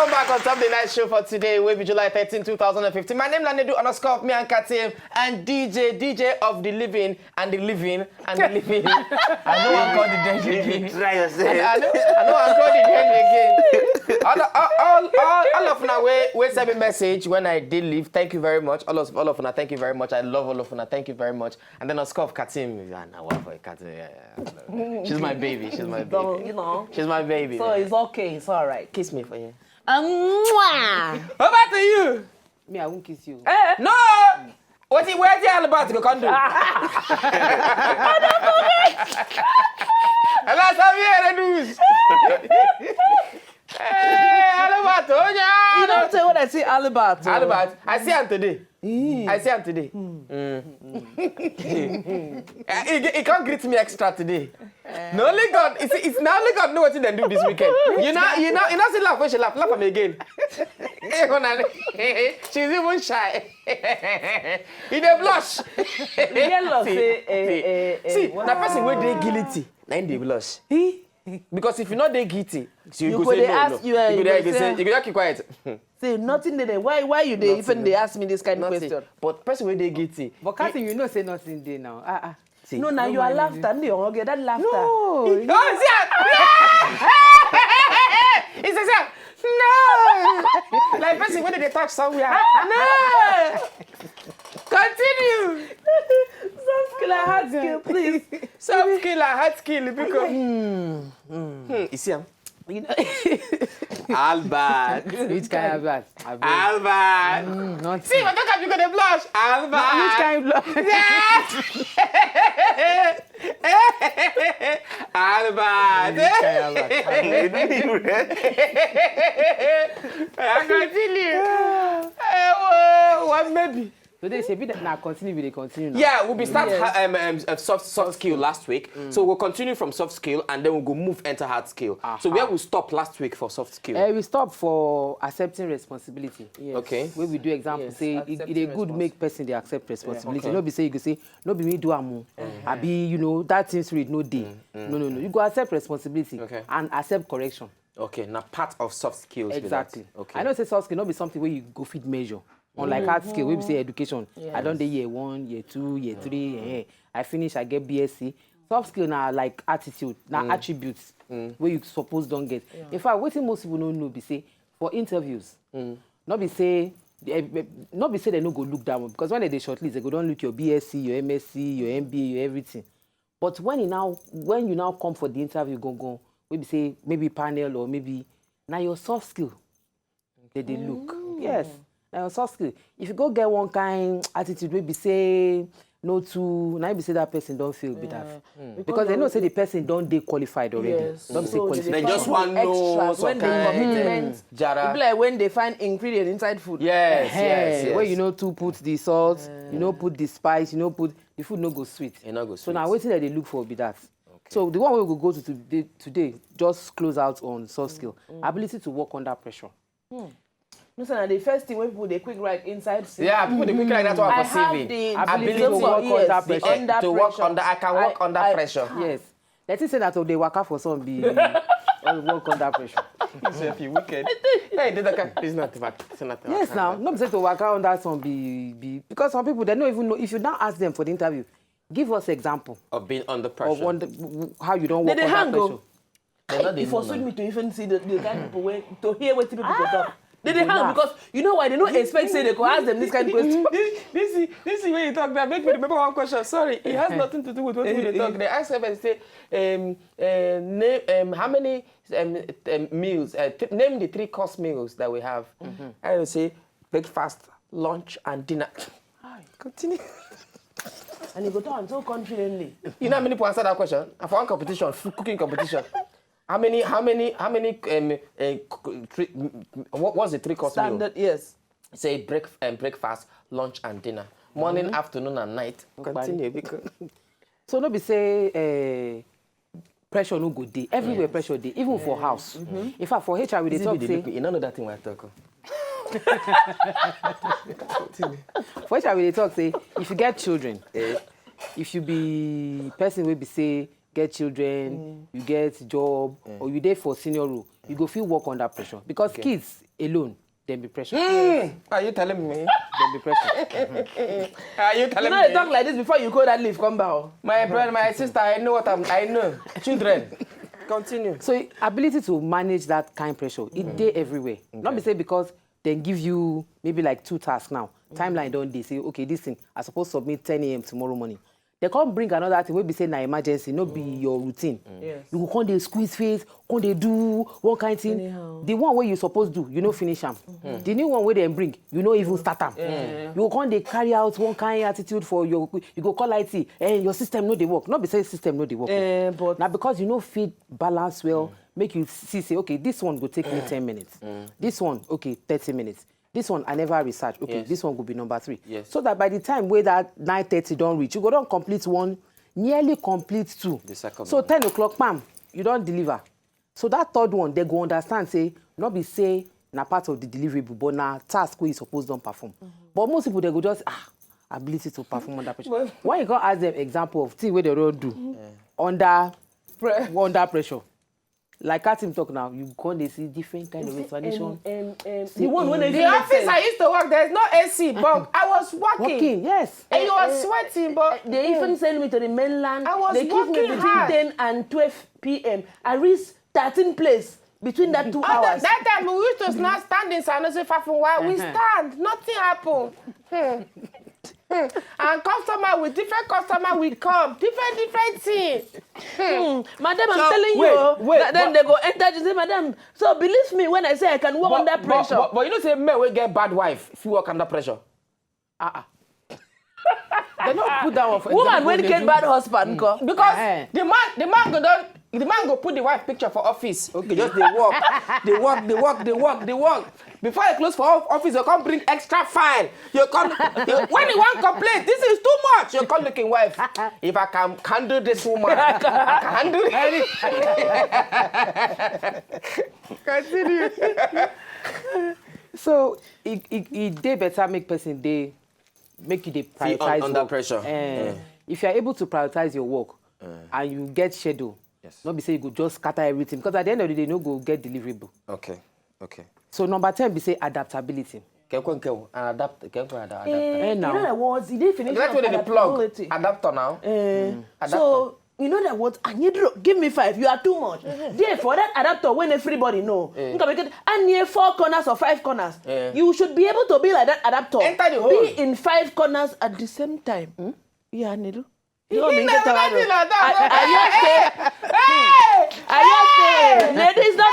Welcome back on Top the Night Show for today. Will be July 13, 2015. My name is Nedu _ me and Katim and DJ of the living and the living and the living. I know I'm called the dead again. Try yourself. I know I'm called the dead again. All of now we send me message when I did leave. Thank you very much. All of now, thank you very much. I love all of now. Thank you very much. And then _ Katim. She's my baby. She's my baby. So, you know. She's my baby. So it's okay. It's all right. Kiss me for you. Mwah. How about you? Me, I won't kiss you. No! Where's the all about to go do? Hello, Sabi, Nedu. Hey, Alabato, You don't say what I say, Alabato. Alabat, I see him today. I see him today. He can't greet me extra today. No, only God. It's now only God know what they do this weekend. You know, see laugh when she laugh at me again. She's even shy. He dey blush. See, the person where they guilty, then they blush. Because if you're not they guilty, so you go say no. You go keep quiet. Say nothing there. Why you there? Even they ask me this kind of question. But person where they guilty. But Kathy, you know say nothing there now. No, now you are laughter. No, okay, that laughter. No. Oh, see. He says, no. Like person when they touch somewhere. No. Continue. Soft skill and hard skill, please. Soft skill and hard skill because. You see him? You know. Albert. Which kind of Albert? Albert. Not see, but don't have you got a blush. Albert. Which kind of blush? Yes. Albert. Which kind of I continue. What maybe? So they say now continue. Will they continue now? Yeah, we'll be start soft skill last week. So we'll continue from soft skill and then we'll go move enter hard skill. So where we stop last week for soft skill? We stop for accepting responsibility. Yes. Okay. Where we do example say it a good make person they accept responsibility. Yeah. Okay. No be say you go say no be me do amu. I be you know that things read no day. No. You go accept responsibility and accept correction. Okay. Now part of soft skills. Exactly. Okay. I know say soft skill not be something where you go feed measure. Unlike hard skill, we say education. Yes. I done the year 1, year 2, year 3. I finish, I get BSc. Soft skill now like attitude, now attributes where you suppose don't get. Yeah. In fact, what most people don't know be say for interviews, not be say they no go look down because when they shortlist, they go don't look your BSc, your MSc, your MBA, your everything. But when you now come for the interview, go, maybe say maybe panel or maybe now your soft skill, they look. Yes. Now, soft skill. If you go get one kind attitude, maybe say no to, now maybe say that person don't feel be that. Because they know say the person don't they qualified already. Yes. Don't say qualified. They just want no when they Jara. Like when they find ingredient inside food. Yes. Where you know to put the salt, you know put the spice, you know put the food no go sweet. It no go sweet. So now waiting that they look for be that. Okay. So the one we will go to today just close out on soft skill. Ability to work under pressure. Listen, the first thing when people they quick write inside. Yeah, people they quick write that's what I'm perceiving. The ability to work under pressure. To work under, I can work under pressure. Yes. Let's say that they work out for some be work under pressure. So if you wicked. Hey, it's not bad. Yes, now not say to work out under some be because some people they don't even know. If you now ask them for the interview, give us example of being under pressure. Of how you don't work under pressure. It forced me to even see the kind of people to hear what people talk. They hang because you know why they don't expect say they could ask them this kind of question. This is when you talk that make me remember one question. Sorry, it has nothing to do with what we talk. They ask them and say, name how many meals? Name the 3-course meals that we have. I will say breakfast, lunch, and dinner. Continue. And you go down so confidently. You know how many people answer that question? For one competition, food cooking competition. How many? What's the 3-course meal? Standard, yes. Say breakfast, lunch, and dinner. Morning, afternoon, and night. Continue. Because so no be say pressure no good day. Everywhere pressure day, even for house. In fact, for HR we dey talk say you don't know that thing we talk. For HR we dey talk say if you get children, if you be person will be say get children, you get job, or you there for senior role, you go feel work under pressure because kids alone they be pressure. Are you telling me? They be pressure. Are you telling You me? know, talk like this before you call that leaf, come back. My brother, my sister, I know what I know. Children, continue. So ability to manage that kind of pressure, it dey everywhere. Not be say because they give you maybe like 2 tasks now. Timeline don't they say, okay, this thing I supposed to submit 10 a.m. tomorrow morning. They can't bring another thing. We be say na emergency, not be your routine. Yes. You go come dey squeeze face, come dey do one kind thing. Anyhow. The one where you supposed do, you know finish them. The new one where they bring, you know even start them. You go come dey carry out one kind attitude for your. You go call IT, and your system no dey work. Not be say system no dey work. But Now because you know fit balance well, make you see say okay, this one go take me 10 minutes. This one okay 30 minutes. This one I never research. Okay, Yes. this one will be number 3. Yes. So that by the time where that 9:30 don't reach, you go don't complete 1, nearly complete 2. The second So one. 10 o'clock, ma'am, you don't deliver. So that third one, they go understand say not be say na part of the deliverable, but na task where you suppose don't perform. But most people they go just ability to perform under pressure. Why you can't ask them example of thing where they don't do under pressure? Like at him talk now, you go they see different kind of explanation. the one when they The office I used to work, there's no AC, but I was working. Working, yes. And you were sweating, but they even send me to the mainland. I was they give me working between hard. 10 and 12 p.m. I reach 13 place between that 2 hours. that time we used to not stand in San Jose for while. We stand, nothing happened. And customer with different customer will come, different things. Madam, I'm So, telling wait, you. Then they go enter and say, Madam, so believe me when I say I can work under pressure. But you know, say men will get bad wife if you work under pressure. They don't put that one for Woman example, when they get do- bad husband, Because the man go put the wife picture for office. Okay, just they work. Before you close for office, you come bring extra file. When you want complaint, this is too much. You come looking wife. If I can handle this woman, I can handle it. Continue. So it dey better make person dey make you dey prioritize under work. pressure. If you are able to prioritize your work and you get schedule, not be say you go just scatter everything because at the end of the day, no go get deliverable. Okay. So number 10 be say adaptability. Adapt. You know that words, he didn't finish That's what they plug. adaptability. Adapter now. So, you know that what? I need give me 5. You are too much. Therefore, that adapter when everybody know. And near 4 corners or 5 corners. You should be able to be like that adapter. Enter the hole. Be in 5 corners at the same time. Yeah, Nedu. You know me never get did around. like that. Nedu is not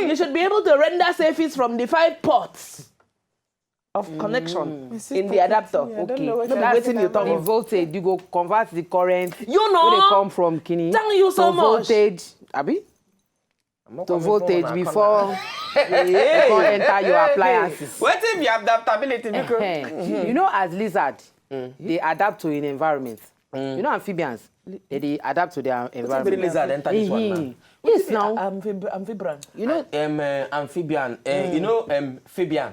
me. You should be able to render service from the 5 ports of connection in the adapter. Okay. That's waiting you talk The of. voltage, you go convert the current You know. where they come from kini Thank you so to much. voltage, abi? To voltage before you come enter your appliances. What if you have adaptability? Because You know, as lizard, they adapt to an environment. You know, amphibians, they adapt to their environment. lizard enter this one now? Yes, now. Amphibian. You know, Amphibian. You know, Fabian.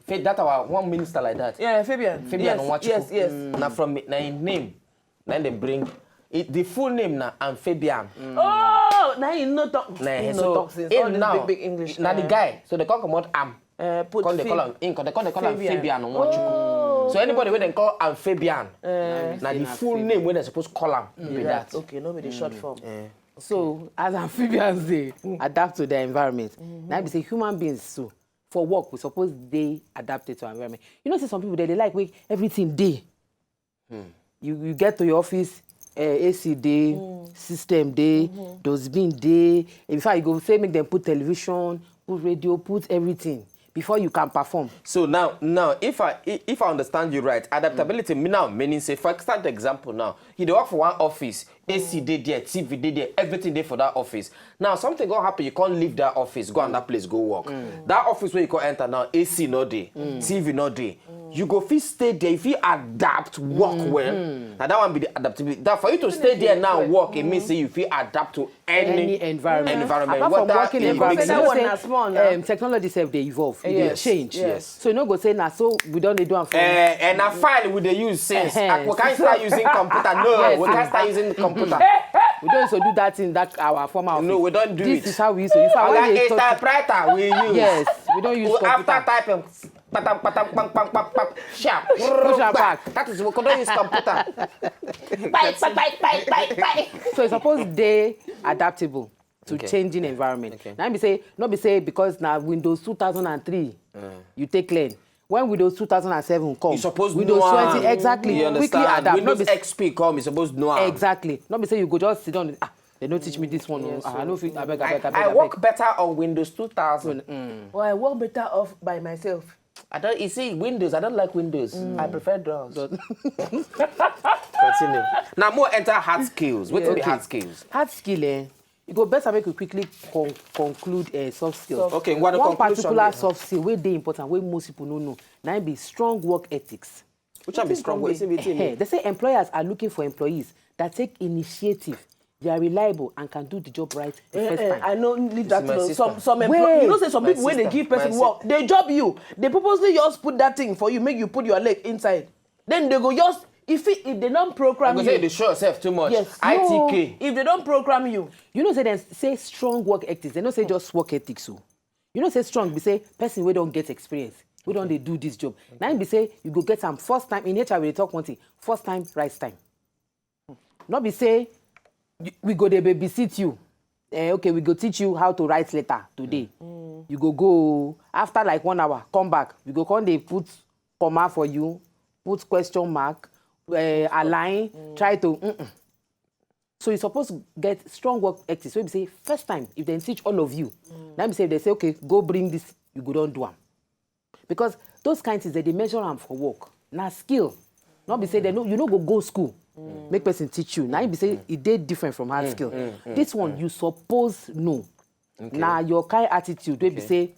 That our one minister like that. Yeah, Fabian. Fabian Yes. Now from na his name, then they bring it. The full name na Amphibian. Oh, now you know talk. Nah, You know so talk since all him this now, big English. na the guy. So they call him Am. Put They call him they call him Fabian on Nwachukwu. So anybody when they call Amphibian, na the full name when they supposed to call him be that. Okay, no be the short form. so as amphibians, they adapt to their environment. Now, be say human beings too. For work, we suppose they adapted to our environment. You know, see some people they like make everything day. You get to your office, AC day, system day, dustbin day. In fact, you go say make them put television, put radio, put everything before you can perform. So now, if I understand you right, adaptability now meaning say, for example, example now, you work for one office, AC day there, TV day there, everything there for that office. Now something gonna happen, you can't leave that office, go on that place, go work. That office where you can enter now, AC no day, TV no day. You go fit stay there, if you adapt, work well. Now that one be the adaptability. That for you to stay there now, work, it means say you fit adapt to any environment. environment. Apart from working environment, that you know one say, na small now. technology self they evolve, they Yes, change. yes. So you no go say na so we don't do am for. And a file we they use since. We can't start using computer. No, we can't start using the computer. We don't used to do that in that our former office. No, we don't do it. This is how we used to. In fact, when they talk, typewriter we use. yes, we don't use computer. After typing, patam, patam, pam, pam, pam, pam, sharp. Push and back. That is we don't use computer. Bye. So it's supposed they adaptable to changing environment. Okay. Now not be say because now Windows 2003 you take learn. When Windows 2007 come, You supposed Windows know 20 exactly You quickly understand? adapt. Windows Not be, XP come, you supposed to know. exactly. Not be say you go just sit down. They don't teach me this one. I know if I beg. I work better on Windows 2000. Well, I work better off by myself. I don't. You see, Windows. I don't like Windows. I prefer DOS. Continue. Now more enter hard skills. What will be hard skills? Hard skill, you go better make you quickly conclude soft skills. Okay, what the one conclusion particular be? soft skill wey dey important wey most people no know. Now be strong work ethics. Which one be strong? What is it? They say employers are looking for employees that take initiative. They are reliable and can do the job right the first time. I know leave that my to sister. some Wait. you know say some My people when they sister. give person My work, they job you. They purposely just put that thing for you, make you put your leg inside. Then they go just if they don't program I'm you. gonna say they show yourself too much. Yes. ITK. If they don't program you. You know say they say strong work ethics. They don't say just work ethics. So you know say strong be say person we don't get experience. We don't they do this job. Now be say you go get some first time in HR we dey talk one thing. First time, right time. Not be say we go dey babysit you. Okay, we go teach you how to write letter today. You go after like 1 hour, come back. We go come they put comma for you, put question mark, align, try to. So you're supposed to get strong work ethics. So if you say first time, if they teach all of you, now say if they say okay, go bring this, you go don't do them. Because those kinds of things they measure them for work. Now skill, not be say they know you know go school. Make person teach you. Now you be say it did different from hard skill. This one you suppose know. Okay. Now your kind attitude, they be say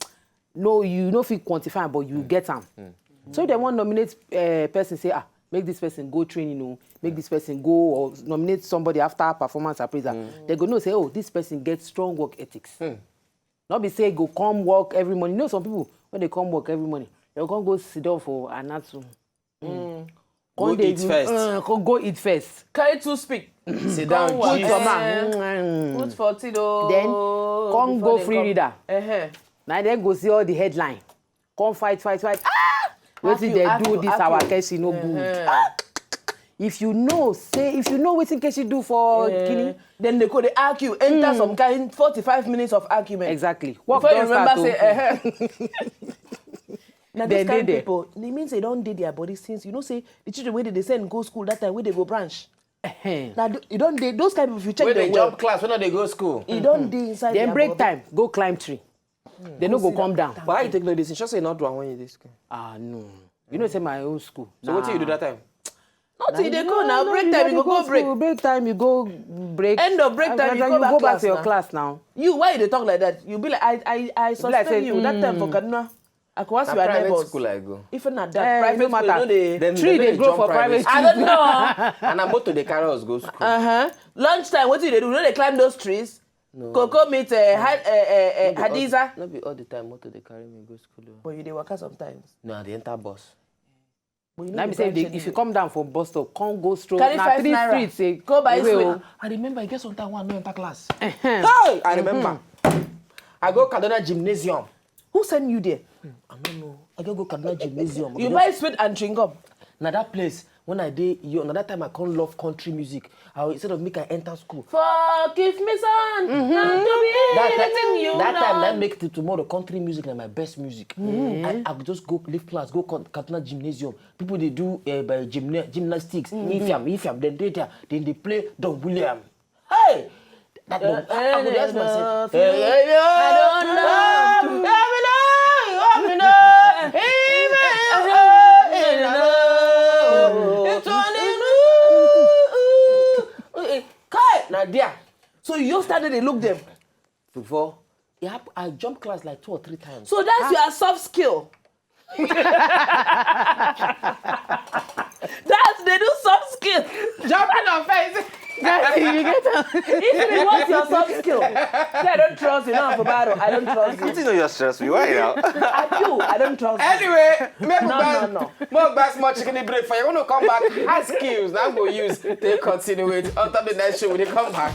no, you no fit quantify, but you get them. So if they want nominate person, say make this person go train, you know, make this person go or nominate somebody after performance appraisal. They go no say, oh, this person gets strong work ethics. Not be say go come work every morning. You know some people when they come work every morning, they can't go sit down for an hour. Go eat first. Go eat first. Carry to speak. Sit down. Put cheese. for man. Put for Tido. Then come go free reader. Now then go see all the headline. Come fight. What did they do this our case no good? If you know what in case you do for Kini, then they could argue, enter some kind 45 minutes of argument. exactly. Before you remember say, now those Then kind they of people, it means they don't did their body since you know say the children where they send go school that time where they go branch. Now you don't they those kind of people if you check When they the well, jump class, when they go school. you don't dey inside Then their break body. time, go climb tree. They no go come down. Why you take no decision? Just say not do one when you this school. No. You know say my own school. So what do you do that time? Nothing they go now. Break time you go break. Break time you go break. End of break time, you go back to your now. class now. You why they talk like that? You be like I sustain say, you that time for Kaduna. I can ask Na you are private neighbors. school I go. If not that private no school, you matter. know they. Then Tree they grow jump for private I don't know. And I'm motor they carry us go school. Lunchtime, what do they do? You know they climb those trees. No. Coco meet Hadiza. Not be all the time motor they carry me go school. But you they work out sometimes. No, they enter bus. But you know Now the me say branch if you come down from bus stop, come go stroke. carry Now 5 3 naira. streets say Go by away, his way. oh. I remember I get some time one no enter class. Hey, I remember. I go Kaduna Gymnasium. Who sent you there? I don't know. I go Kaduna Gymnasium. You buy sweet and chewing gum. Now that place, when I did, now that time I can't love country music. Instead of make I enter school. Forgive me, son. Not to be anything you that time, know. that make it tomorrow country music like my best music. I could just go leave class, go Kaduna Gymnasium. People they do gymnastics, Ifiam, then they play Don William. Hey, that I would ask myself. I don't know. Nadia. So you just started to look them. Before, I jumped class like 2 or 3 times. So that's your soft skill. That's they do soft skill. Jumping on face. You get If what's your soft skill? Say, I don't trust you. No, for battle. I don't trust you. You know you're stressed me. Why now? I do. I don't trust you. Anyway, No. More bass, more chicken break for you. Want to come back? Hard skills. Now go use. They continuate. After the next show, when they come back.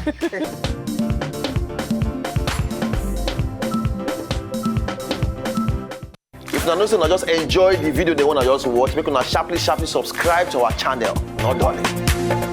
If you know, just enjoy the video they want to just watch, make una sharply subscribe to our channel. Not darling.